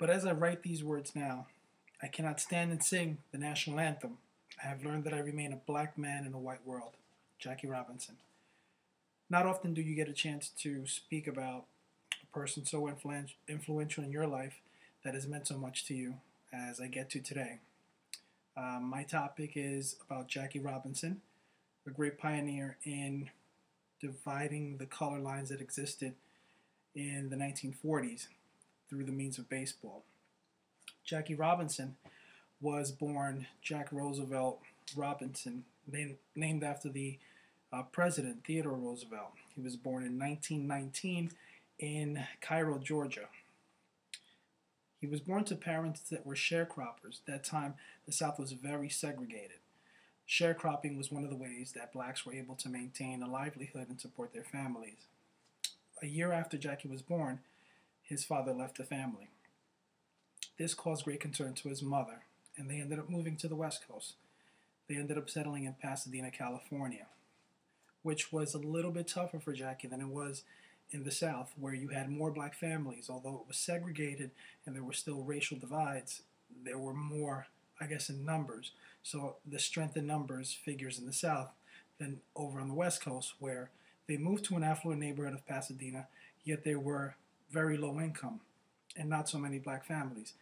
But as I write these words now, I cannot stand and sing the national anthem. I have learned that I remain a black man in a white world. Jackie Robinson. Not often do you get a chance to speak about a person so influential in your life that has meant so much to you as I get to today. My topic is about Jackie Robinson, a great pioneer in dividing the color lines that existed in the 1940s through the means of baseball. Jackie Robinson was born Jack Roosevelt Robinson, named after the President Theodore Roosevelt. He was born in 1919 in Cairo, Georgia. He was born to parents that were sharecroppers. At that time, the South was very segregated. Sharecropping was one of the ways that blacks were able to maintain a livelihood and support their families. A year after Jackie was born, his father left the family. This caused great concern to his mother, and they ended up moving to the West Coast. They ended up settling in Pasadena, California, which was a little bit tougher for Jackie than it was in the South, where you had more black families. Although it was segregated and there were still racial divides, there were more, I guess, in numbers. So the strength in numbers figures in the South than over on the West Coast, where they moved to an affluent neighborhood of Pasadena, yet they were very low income and not so many black families.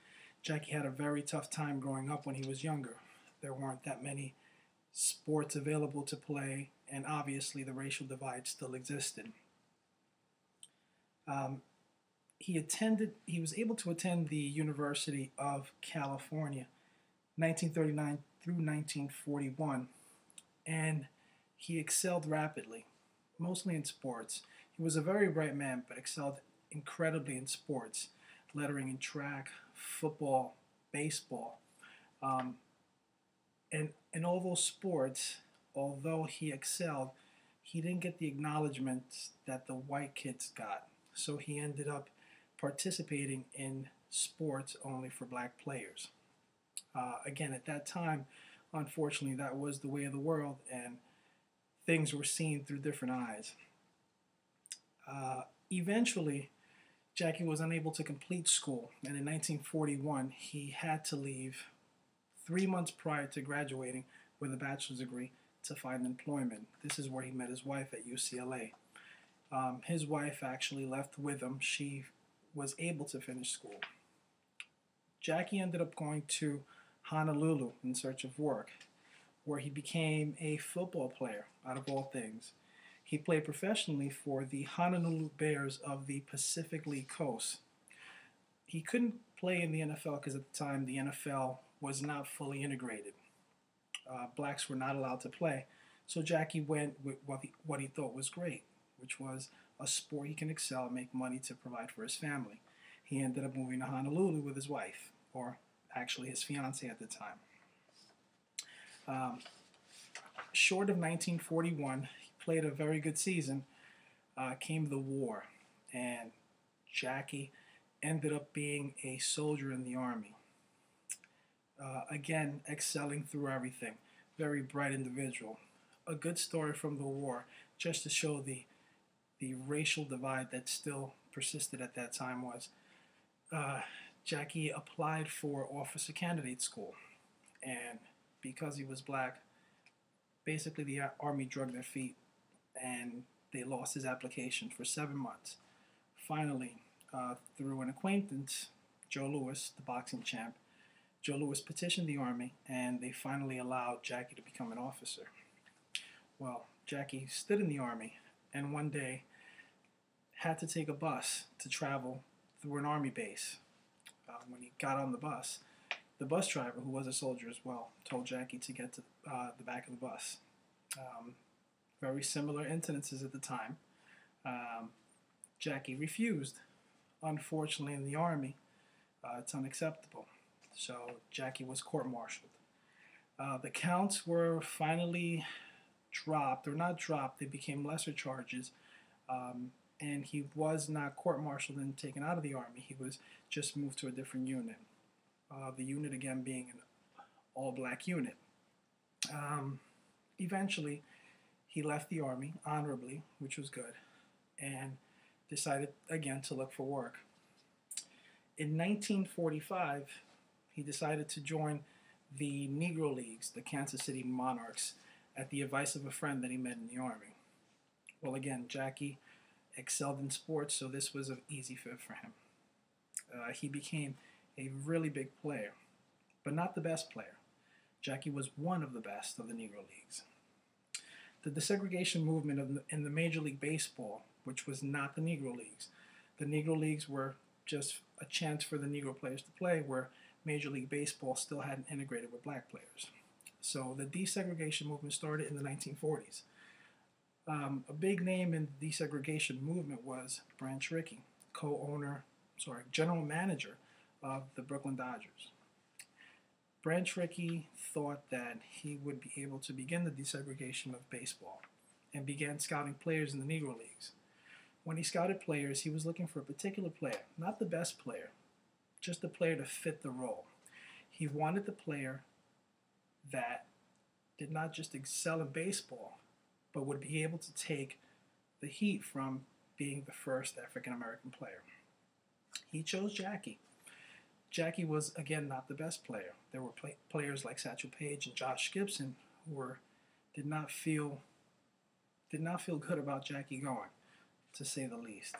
Jackie had a very tough time growing up when he was younger. There weren't that many sports available to play, and obviously the racial divide still existed. He was able to attend the University of California, 1939 through 1941, and he excelled rapidly, mostly in sports. He was a very bright man, but excelled incredibly in sports, lettering in track, football, baseball. And in all those sports, although he excelled, he didn't get the acknowledgement that the white kids got. So he ended up participating in sports only for black players. Again, at that time, unfortunately, that was the way of the world, and things were seen through different eyes. Eventually, Jackie was unable to complete school, and in 1941, he had to leave 3 months prior to graduating with a bachelor's degree to find employment. This is where he met his wife at UCLA. His wife actually left with him. She was able to finish school. Jackie ended up going to Honolulu in search of work, where he became a football player, out of all things. He played professionally for the Honolulu Bears of the Pacific League Coast. He couldn't play in the NFL because at the time the NFL was not fully integrated. Blacks were not allowed to play. So Jackie went with what he thought was great, which was a sport he can excel and make money to provide for his family. He ended up moving to Honolulu with his wife, or actually his fiancée at the time. Short of 1941, he played a very good season. Came the war, and Jackie ended up being a soldier in the Army. Again, excelling through everything. Very bright individual. A good story from the war, just to show the racial divide that still persisted at that time was Jackie applied for officer candidate school, and because he was black, basically the Army drugged their feet, and they lost his application for 7 months. Finally, through an acquaintance, Joe Louis, the boxing champ, Joe Louis petitioned the Army, and they finally allowed Jackie to become an officer. Well, Jackie stood in the Army, and one day had to take a bus to travel through an Army base. When he got on the bus driver, who was a soldier as well, told Jackie to get to the back of the bus. Very similar incidences at the time. Jackie refused. Unfortunately, in the Army, it's unacceptable. So Jackie was court-martialed. The counts were finally dropped, or not dropped, they became lesser charges, and he was not court-martialed and taken out of the Army. He was just moved to a different unit. The unit, again, being an all-black unit. Eventually, he left the Army honorably, which was good, and decided again to look for work. In 1945, he decided to join the Negro Leagues, the Kansas City Monarchs, at the advice of a friend that he met in the Army. Well, again, Jackie excelled in sports, so this was an easy fit for him. He became a really big player, but not the best player. Jackie was one of the best of the Negro Leagues. The desegregation movement in the Major League Baseball, which was not the Negro Leagues. The Negro Leagues were just a chance for the Negro players to play, where Major League Baseball still hadn't integrated with black players. So the desegregation movement started in the 1940s. A big name in the desegregation movement was Branch Rickey, general manager of the Brooklyn Dodgers. Branch Rickey thought that he would be able to begin the desegregation of baseball and began scouting players in the Negro Leagues. When he scouted players, he was looking for a particular player, not the best player, just a player to fit the role. He wanted the player that did not just excel in baseball, but would be able to take the heat from being the first African American player. He chose Jackie. Jackie was, again, not the best player. There were players like Satchel Paige and Josh Gibson who did not feel good about Jackie going, to say the least.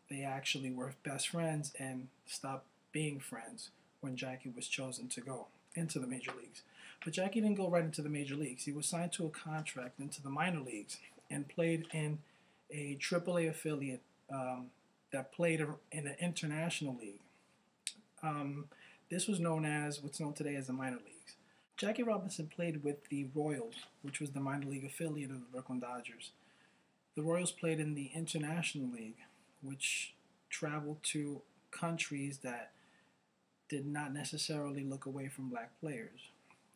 They actually were best friends and stopped being friends when Jackie was chosen to go into the major leagues. But Jackie didn't go right into the major leagues. He was signed to a contract into the minor leagues and played in a AAA affiliate that played in an international league. This was known as what's known today as the minor leagues. Jackie Robinson played with the Royals, which was the minor league affiliate of the Brooklyn Dodgers. The Royals played in the International League, which traveled to countries that did not necessarily look away from black players.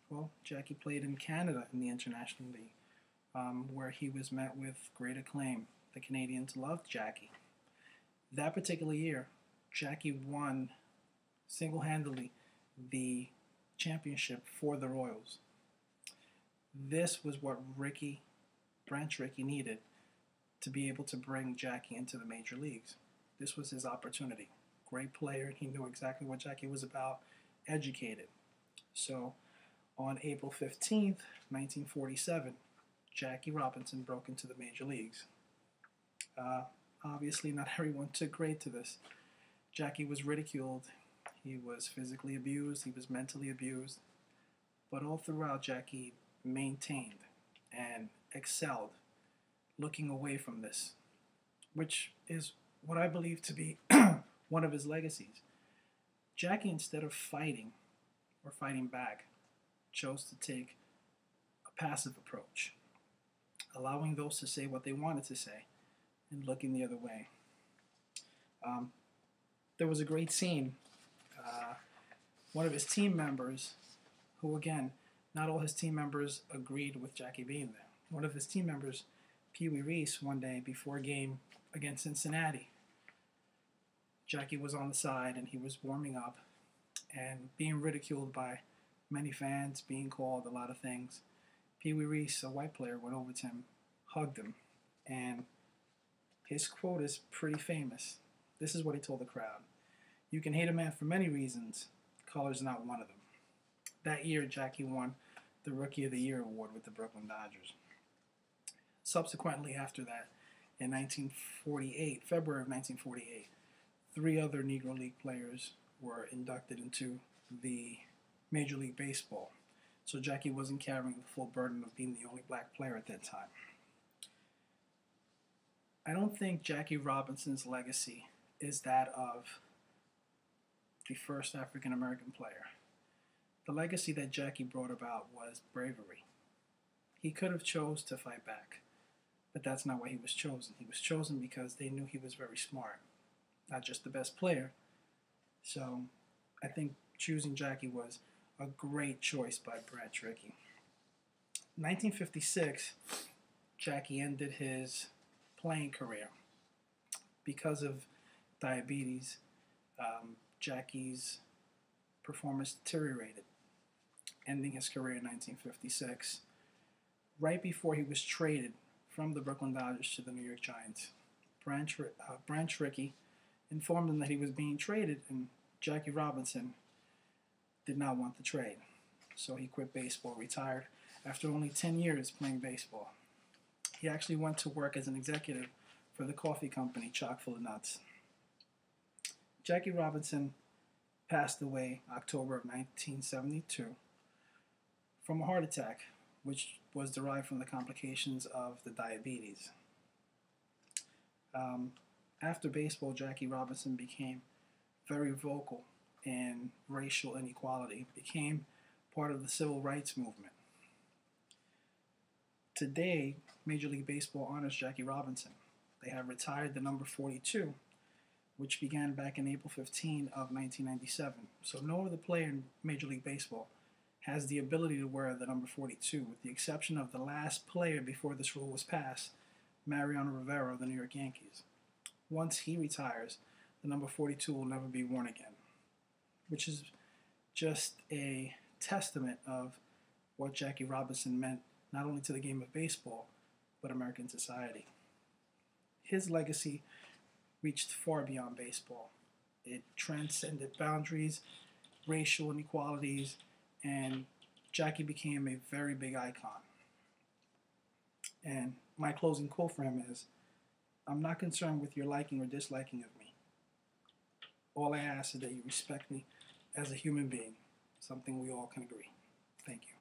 Well, Jackie played in Canada in the International League, where he was met with great acclaim. The Canadians loved Jackie. That particular year, Jackie won single-handedly the championship for the Royals. This was what Branch Rickey needed to be able to bring Jackie into the major leagues. This was his opportunity. Great player. He knew exactly what Jackie was about, educated. So on April 15th, 1947, Jackie Robinson broke into the major leagues. Obviously, not everyone took great to this. Jackie was ridiculed. He was physically abused. He was mentally abused. But all throughout, Jackie maintained and excelled, looking away from this, which is what I believe to be one of his legacies. Jackie, instead of fighting or fighting back, chose to take a passive approach, allowing those to say what they wanted to say and looking the other way. There was a great scene. One of his team members, who again, not all his team members agreed with Jackie being there. One of his team members, Pee Wee Reese, one day before a game against Cincinnati, Jackie was on the side and he was warming up and being ridiculed by many fans, being called a lot of things. Pee Wee Reese, a white player, went over to him, hugged him, and his quote is pretty famous. This is what he told the crowd. "You can hate a man for many reasons. Color's not one of them." That year, Jackie won the Rookie of the Year award with the Brooklyn Dodgers. Subsequently, after that, in February of 1948, 3 other Negro League players were inducted into the Major League Baseball. So Jackie wasn't carrying the full burden of being the only black player at that time. I don't think Jackie Robinson's legacy is that of the first African American player. The legacy that Jackie brought about was bravery. He could have chose to fight back, but that's not why he was chosen. He was chosen because they knew he was very smart, not just the best player. So I think choosing Jackie was a great choice by Branch Rickey. 1956, Jackie ended his playing career. Because of diabetes, Jackie's performance deteriorated, ending his career in 1956, right before he was traded from the Brooklyn Dodgers to the New York Giants. Branch Rickey informed him that he was being traded, and Jackie Robinson did not want the trade. So he quit baseball, retired after only 10 years playing baseball. He actually went to work as an executive for the coffee company Chock full of Nuts. Jackie Robinson passed away October of 1972 from a heart attack, which was derived from the complications of the diabetes. After baseball, Jackie Robinson became very vocal in racial inequality, became part of the civil rights movement. Today, Major League Baseball honors Jackie Robinson. They have retired the number 42, which began back in April 15 of 1997. So no other player in Major League Baseball has the ability to wear the number 42, with the exception of the last player before this rule was passed, Mariano Rivera of the New York Yankees. Once he retires, the number 42 will never be worn again, which is just a testament of what Jackie Robinson meant not only to the game of baseball, but American society. His legacy reached far beyond baseball. It transcended boundaries, racial inequalities, and Jackie became a very big icon. And my closing quote for him is, "I'm not concerned with your liking or disliking of me. All I ask is that you respect me as a human being," something we all can agree. Thank you.